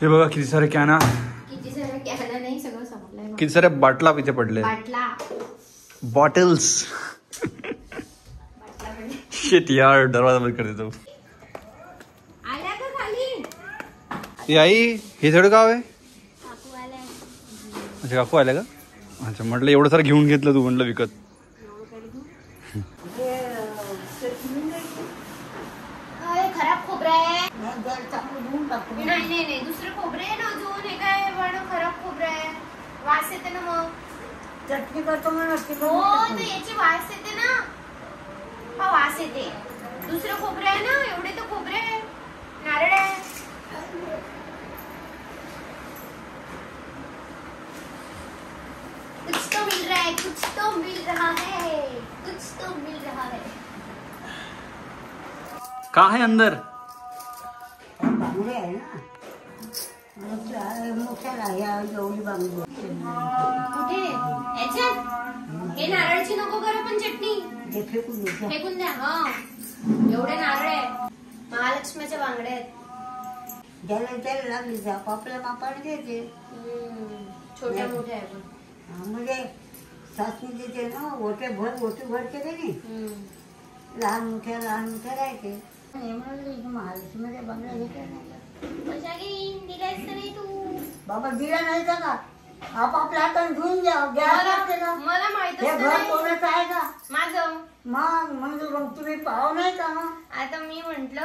हे बघा किती सारे कॅना, किती सारे कॅना नाही, सगळं संपलंय. किती सारे बाटला इथे पडले, बॉटल्स. शिट यार, दरवाजा बंद कर देतो. आल्या का खाली? हे आई, हे सगळं गाव आहे. अच्छा काकू आल्या का? अच्छा म्हटलं एवढं सारं घेऊन घेतलं तू, म्हटलं विकत. खराब खोबरं आहे. नाही नाही नाही, दुसरं खोबरं आहे ना अजून. हे काय खराब खोबरं आहे, वास येते ना. मग चटणी करतो म्हणून हो, तर याची वास येते ना. हा वास येते. दुसरं खोबरं आहे ना, एवढे तर खोबरे आहे, नारळ आहे. कुछ तो मिल रहा है, कुछ तो मिल रहा है, कुछ तो मिल रहा है. का है अंदर? बांगडे आहे ना, मोठ्याला या एवढी बांगडी. कुठे याच्यात? हे नारळची नको करू पण चटणी फेकून द्या. हा, एवढे नारळ आहे, महालक्ष्मीच्या बांगड्या आहेत. ज्याला ज्याला लागली जा आपल्या मापाने घ्यायचे. छोट्या मोठ्या आहे पण. म्हणजे सासू देते ना, ओटे भर केले नाही, लहान मोठ्या राहायचे. महालक्ष्मीच्या बांगड्या घेतल्या नाही. दिलायच नाही तू बाबा, दिला नाही का? आपापल्या हाताने धुवून घ्या लागते का? मला माहित हे घर कोणाचं आहे का? माझं. मग म्हणजे मग तुम्ही पाहू नाही का? मग आता मी म्हंटल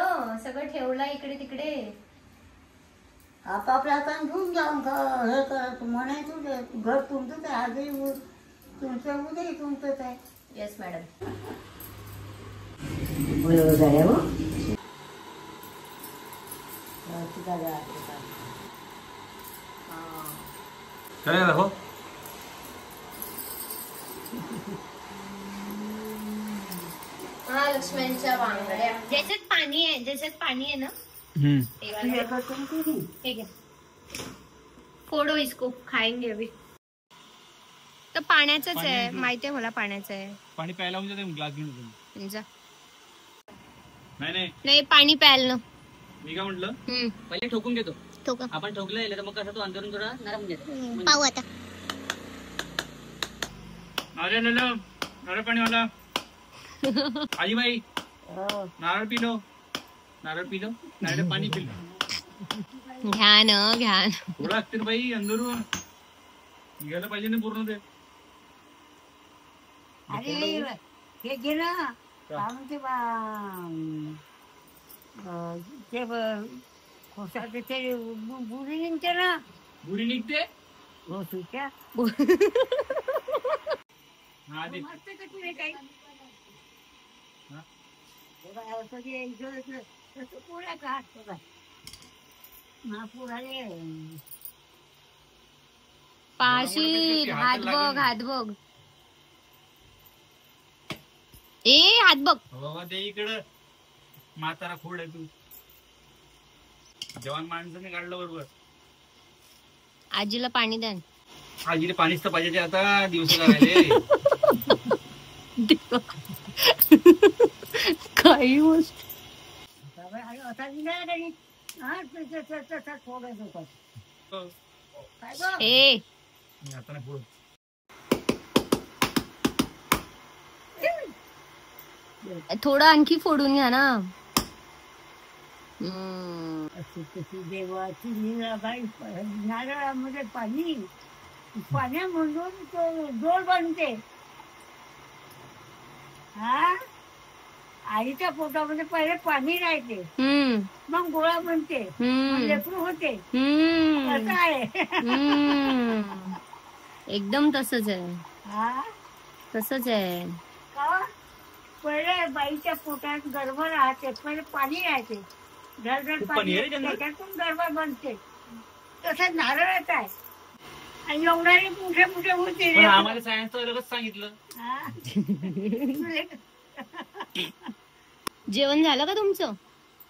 सगळं ठेवलं इकडे तिकडे. आपापल्या हाताने धुवून घ्या. हे करायचं म्हणायचं, घर तुमचंच आहे, आजही तुमचं, उद्याही तुमचंच आहे. Yes madam. काय दाखव. महालक्ष्मीच्या बांगड्या, ज्याच्यात पाणी आहे ना. ठीक है, फोडो इसको, खाएंगे अभी. तर पाण्याचंच आहे, माहिती आहे मला, पाण्याचं आहे. पाणी प्यायला म्हणजे ग्लास घेऊन जा. नाही नाही, पाणी प्यायला ना. मी काय म्हटलं, पहिले ठोकून घेतो. आपण ठोकलं तर मग कसं तो अंदरून थोडा नरम घेतो. पाहू आता. अरे नारळ पाणी वाला. आजीबाई, नारळ पिलो, नारळ पाणी पिलो. घ्या ना, घ्या. थोडं लागते बाई, अंदरून घ्यायला पाहिजे ना पूर्ण ते. अरे हे गेलं ते खोसाचे ते बुरी निघते ना. बुरी निघते. हो, सुट्या पाशी हात बघ. ए हात बघ बाबा, ते इकडं म्हातारा खोड आहे तू. जवान माणसाने काढलं बरोबर. आजीला पाणी द्या. आजीला पाणीच तर पाहिजे आता, दिवस लागले. काही गोष्ट थोडं आणखी फोडून घ्या ना. देवाची लीलाबाई, नारळामध्ये पाण्यामधून तो गोळ बनते. हा, आईच्या पोटामध्ये पहिले पाणी राहते, मग गोळा बनते, लेकरू होते. असं आहे. एकदम तसंच आहे. हा, तसंच आहे. पहिले बाईच्या पोटात गर्भ राहते, पहिले पाणी राहते, घरघर पाणी, त्याच्यातून गर्भ बनते. तसं नारळच आहे. आणि एवढाही मोठे मोठे होते. आम्हाला सायन्स अलगच सांगितलं. जेवण झालं का तुमचं?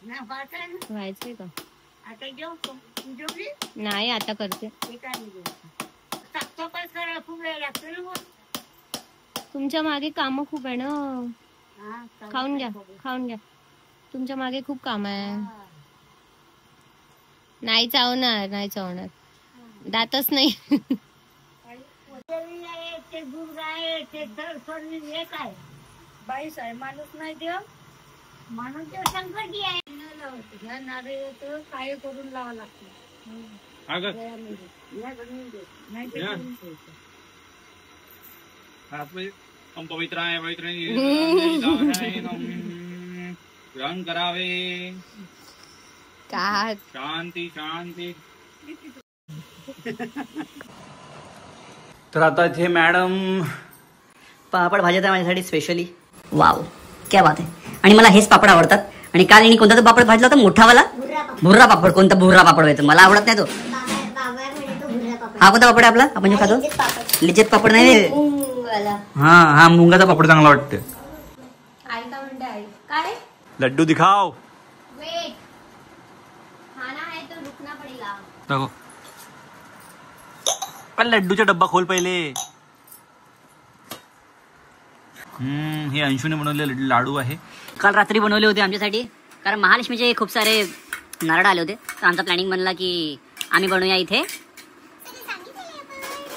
व्हायचंय का? आता जेवतो. जेवली नाही, आता करते. साफसफाई करायला खूप वेळ लागतो ना. तुमच्या मागे काम खूप आहे ना. खाऊन घ्या. तुमच्या मागे खूप काम आहे. नाही चावणार, नाही चावणार, दातच नाही. ते दूध आहे ते एक आहे, बाईस आहे, माणूस नाही देव, माणूस देव संकटी आहे. ह्या नारळ काय करून लावा लागतं. पवित्राय ग्रहण करावे. का शांती शांती. तर आता इथे मॅडम पापड भाजत आहे माझ्यासाठी स्पेशली. वाव, क्या बात आहे. आणि मला हेच पापड आवडतात. आणि काल यांनी कोणता तो पापड भाजला होता मोठावाला, भुर्रा पापड. कोणता भुर्रा पापड होता, मला आवडत नाही तो. हा कोणता पापड आहे आपला, आपण जो खातो? लिज्जत पापड नाही. हा हा, मुंगाचा पापड चांगला वाटतं. आई का म्हणते? आई काय? लड्डू दिखाओ. वेट, खाना है तो रुकना पड़ेगा. देखो, पण लड्डूचा डब्बा खोल पहिले. हे अंशूने बनवलेले लाडू आहे. काल रात्री बनवले होते आमच्यासाठी, कारण महालक्ष्मीचे खूप सारे नारळ आले होते. तर आमचा प्लॅनिंग बनला की आम्ही बनवूया इथे.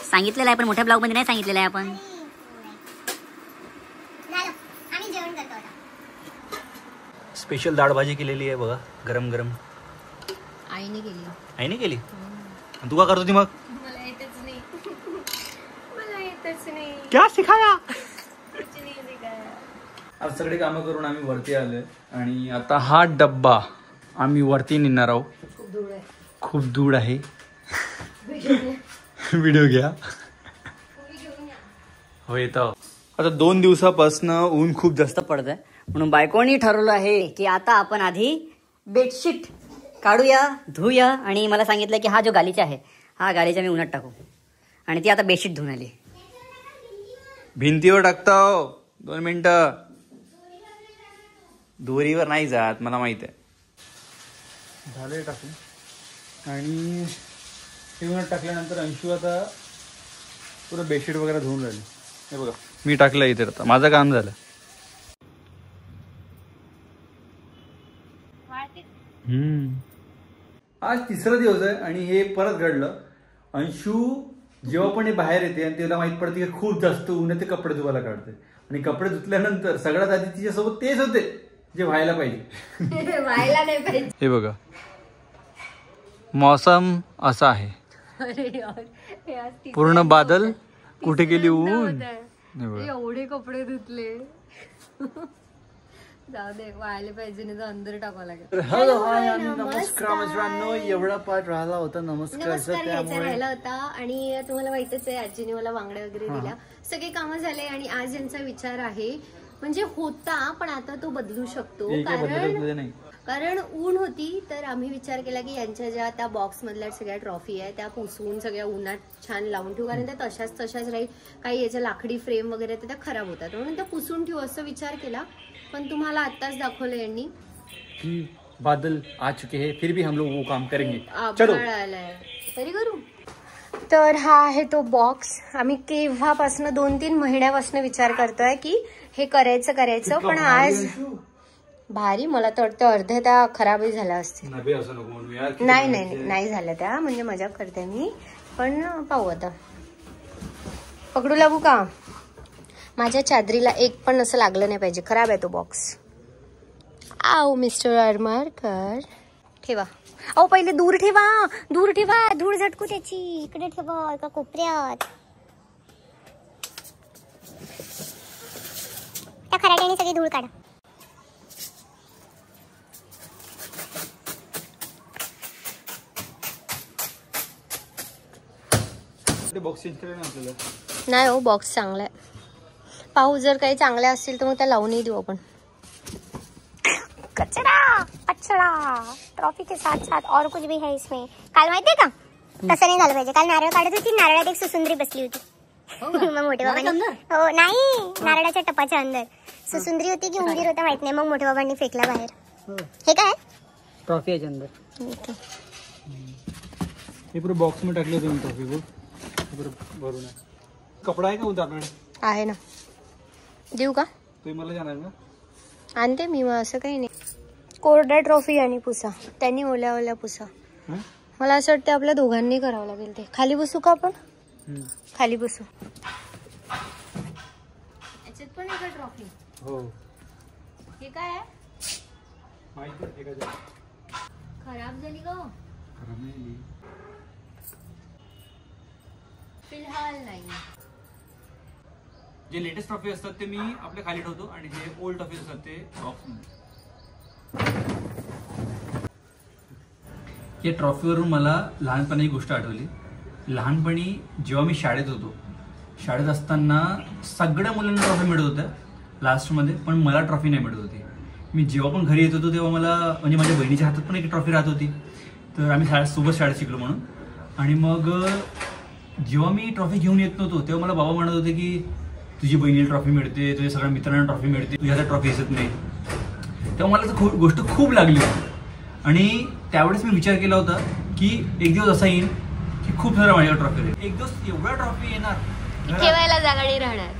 सांगितलेलं आहे पण मोठ्या ब्लॉग मध्ये नाही सांगितलेलं आहे आपण. स्पेशल डाळ भाजी केलेली आहे बघा, गरम गरम. आईने केली. आईने केली? तू का करत होती मग? मला येतच नाही. मला येतच नाही. क्या सिखाया? कुछ नहीं सिखाया. आज सगळे कामं करून आम्ही वरती आलोय आणि आता हा डब्बा आम्ही वरती नेणार आहोत. खूप दूर आहे. व्हिडिओ घ्या. हो येतो. आता 2 दिवसापासून ऊन खूप जास्त पडत आहे, म्हणून बायकोनी ठरवलं आहे की आता आपण आधी बेडशीट काढूया, धुया. आणि मला सांगितलं की हा जो गालीचा आहे, हा गालीचा मी उन्हात टाकू. आणि ती आता बेडशीट धुवून आली. भिंतीवर टाकतो. 2 मिनिटं. दोरीवर नाही जात, मला माहित आहे. झालंय टाकून. आणि हे उन्हात टाकल्यानंतर अंशू आता पुरं बेडशीट वगैरे धुवून राहिली. हे बघा, मी टाकलं इथे. आता माझं काम झालं. आज 3रा दिवस आहे आणि हे परत घडलं. अंशू जेव्हा पण हे बाहेर येते आणि तिला माहित पडते की खूप जास्त ऊन आहे, ते कपडे धुवायला काढते. आणि कपडे धुतल्यानंतर सगळ्यात आधी तिच्यासोबत तेच होते जे व्हायला पाहिजे. व्हायला नाही पाहिजे. हे बघा, मौसम असा आहे. पूर्ण बादल. कुठे गेली ऊन. एवढे कपडे धुतले. जाऊ दे, व्हायला पाहिजे नाही तर अंदर टाकावं लागेल. हॅलो, हाय आणि नमस्कार मित्रांनो. एवढा पाठ राहिला होता नमस्कार राहिला होता. आणि तुम्हाला माहितच आहे, आजीने मला बांगड्या वगैरे दिल्या. सगळे कामं झाले आणि आज यांचा विचार आहे, म्हणजे होता पण आता तो बदलू शकतो. कारण ऊन होती तर आम्ही विचार केला की यांच्या ज्या त्या बॉक्स मधल्या सगळ्या ट्रॉफी आहे त्या पुसून सगळ्या उन्हात छान लावून ठेवू. कारण त्या तशाच राहील. काही याच्या लाकडी फ्रेम वगैरे त्या खराब होतात, म्हणून त्या पुसून ठेवू असं विचार केला. पण तुम्हाला आत्ताच दाखवलं यांनी की बादल आ चुके हैं, फिर भी हम लोग वो काम करेंगे. चलो आलाय तरी करू. तर हा आहे तो बॉक्स. आम्ही केव्हापासून 2-3 महिन्यापासून विचार करतोय की हे करायचं. पण आज भारी. मला तर वाटतं अर्ध्या त्या खराबही झाल्या असतील. नाही झाल्या त्या, म्हणजे मजा करते मी. पण पाहू आता. पकडू लागू का? माझ्या चादरीला एक पण असं लागलं नाही पाहिजे. खराब आहे तो बॉक्स. आव मिस्टर आरमारकर, ठेवा. अहो पहिले दूर ठेवा. धूळ झटकू त्याची. इकडे ठेवा एका कोपऱ्यात. त्या खराट्याने सगळी धूळ काढा. बॉक्स चेंज केला ना आपल्याला. नाही हो, बॉक्स चांगला आहे. पाहू, जर काही चांगल्या असतील तर मग त्या लावूनही देऊ आपण. कचरा ट्रॉफी के साथ साथ और कुछ भी है इसमें. काल माहितीये का तसं नाही झालं पाहिजे. काल नारळ काढत होती, नारळात एक सुसुंद्री बसली होती. मग मोठे बाबांनी, हो नाही, नारळाच्या टपाच्या अंदर सुसुंद्री होती की उंदीर होता माहित नाही. मग मोठे बाबांनी फेकला बाहेर. हे काय ट्रॉफी आहे अंदर. हे पूरे बॉक्स में टाकले तुम्ही ट्रॉफी को भरून. कपडा आहे का उद्या आपल्याकडे? आहे ना, देऊ का? तुम्ही मला जाणार ना? आणते मी. मग असं काही नाही. कोरड्या ट्रॉफी आणि पुसा. त्यांनी ओल्या पुसा. मला असं वाटतं आपल्या दोघांनी करावं लागेल ते. खाली बसू का आपण? खाली बसू. याच्यात पण आहे का ट्रॉफी? हो. हे काय आहे? माहिती आहे का? खराब झाली का? खराब नाही. फिलहाल नाही. जे लेटेस्ट ट्रॉफी असतात ते मी आपल्या खाली ठेवतो आणि जे ओल्ड ट्रॉफी असतात ते बॉक्समध्ये. या ट्रॉफीवरून मला लहानपणी एक गोष्ट आठवली. लहानपणी जेव्हा मी शाळेत होतो, शाळेत असताना सगळ्या मुलांना ट्रॉफी मिळत होत्या लास्टमध्ये, पण मला ट्रॉफी नाही मिळत होती. मी जेव्हा पण घरी येत होतो तेव्हा मला म्हणजे माझ्या बहिणीच्या हातात पण एक ट्रॉफी राहत होती. तर आम्ही सोबत शाळेत शिकलो म्हणून. आणि मग जेव्हा मी ट्रॉफी घेऊन येत नव्हतो तेव्हा मला बाबा म्हणत होते की तुझी बहिणीला ट्रॉफी मिळते, तुझ्या सगळ्या मित्रांना ट्रॉफी मिळते, तुझ्या हातात ट्रॉफी दिसत नाही. तेव्हा मला तर गोष्ट खूप लागली होती. आणि त्यावेळेस मी विचार केला होता की एक दिवस असा येईल की खूप साऱ्या माझ्या ट्रॉफी आहेत. एक दिवस एवढ्या ट्रॉफी येणार ठेवायला जागा नाही राहणार,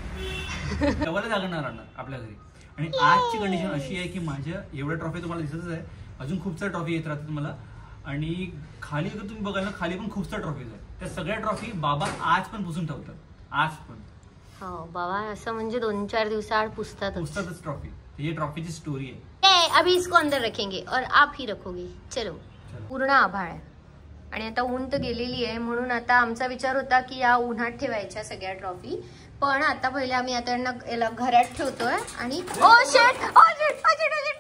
ठेवायला जागा नाही राहणार आपल्या घरी. आणि आजची कंडिशन अशी आहे की माझ्या एवढ्या ट्रॉफी तुम्हाला दिसतच आहे, अजून खूप साऱ्या ट्रॉफी येत राहतात मला. आणि खाली जर तुम्ही बघाल ना, खाली पण खूप साऱ्या ट्रॉफीज आहेत. त्या सगळ्या ट्रॉफी बाबा आज पण पुसून ठेवतात, आज पण. हो बाबा, असं म्हणजे 2-4 दिवसाआड पुसतातच ट्रॉफी. ही ट्रॉफीची स्टोरी आहे. अभी इसको अंदर रखेंगे और आप ही रखोगे. चलो. पूर्ण आभाळ आहे आणि आता ऊन तर गेलेली आहे, म्हणून आता आमचा विचार होता की या उन्हात ठेवायच्या सगळ्या ट्रॉफी. पण आता पहिले आम्ही आता याला घरात ठेवतोय. आणि ओ शेट, ओ शेट, ओ शेट, ओ शेट.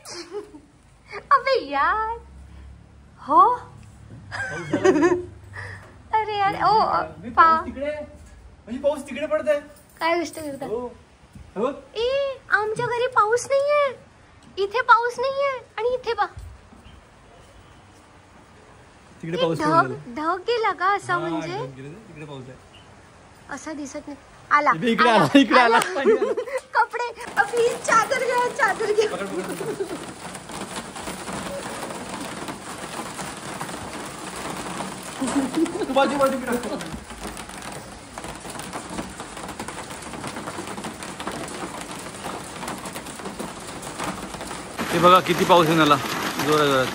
अबे यार. हो अरे यार. ओ पाऊस तिकडे पडतोय. काय गोष्ट करता? ए आमच्या घरी पाऊस नाहीये, इथे पाऊस नाहीये. आणि इथे बा तिकडे पाऊस ढग गेला का असा, म्हणजे तिकडे पाऊस आहे असा दिसत नाही. आला इकडे आला. कपडे प्लीज, चादर घ्या, चादर घ्या. बाजू ते बघा किती पाऊस येऊन आला जोरात.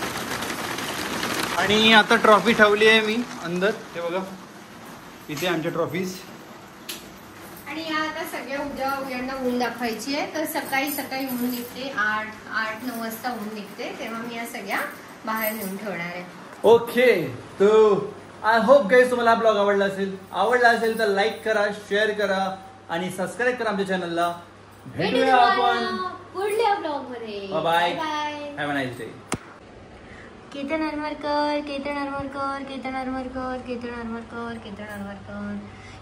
आणि आता ट्रॉफी ठेवली आहे मी अंदर. ते बघा इथे आमच्या ट्रॉफीज. आणि या आता सगळ्या उद्यांना ऊन दाखवायची आहे. तर सकाळी ऊन निघते, 8-9 वाजता ऊन निघते, तेव्हा मी या सगळ्या बाहेर नेऊन ठेवणार आहे. ओके, तो आय होप गाईज तुम्हाला हा ब्लॉग आवडला असेल तर लाईक करा, शेअर करा आणि सबस्क्राईब करा आमच्या चॅनलला. भेटूया आपण पुढल्या ब्लॉग मध्ये. Bye. Have a nice day. Ketan Armarkar, Ketan Armarkar, Ketan Armarkar, Ketan Armarkar, Ketan Armarkar,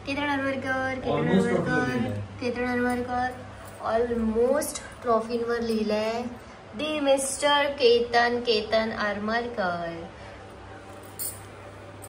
Ketan Armarkar, Ketan Armarkar, Ketan Armarkar. Almost ट्रॉफींवर लिहिलंय दी मिस्टर केतन आरमरकर.